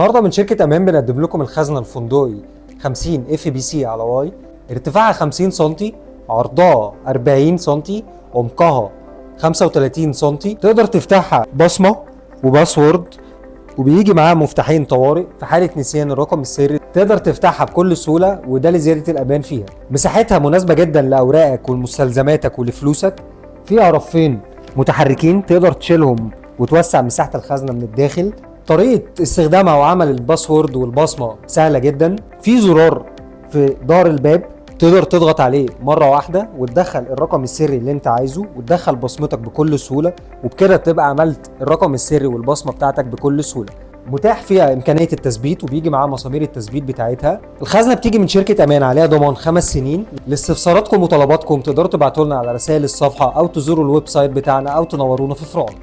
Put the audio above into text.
النهارده من شركة أمان بنقدم لكم الخزنة الفندقي 50 اف بي سي على واي، ارتفاعها 50 سم، عرضها 40 سم، عمقها 35 سم. تقدر تفتحها بصمة وباسورد، وبيجي معاها مفتاحين طوارئ في حالة نسيان الرقم السري. تقدر تفتحها بكل سهولة وده لزيادة الأمان فيها. مساحتها مناسبة جدا لأوراقك ولمستلزماتك ولفلوسك. فيها رفين متحركين تقدر تشيلهم وتوسع مساحة الخزنة من الداخل. طريقة استخدامها وعمل الباسورد والبصمة سهلة جدا. في زرار في ظهر الباب تقدر تضغط عليه مرة واحدة وتدخل الرقم السري اللي انت عايزه وتدخل بصمتك بكل سهولة، وبكده تبقى عملت الرقم السري والبصمة بتاعتك بكل سهولة. متاح فيها إمكانية التثبيت وبيجي معاها مسامير التثبيت بتاعتها. الخزنة بتيجي من شركة أمان، عليها ضمان 5 سنين. لاستفساراتكم وطلباتكم تقدروا تبعتوا لنا على رسائل الصفحة أو تزوروا الويب سايت بتاعنا أو تنورونا في فرعون.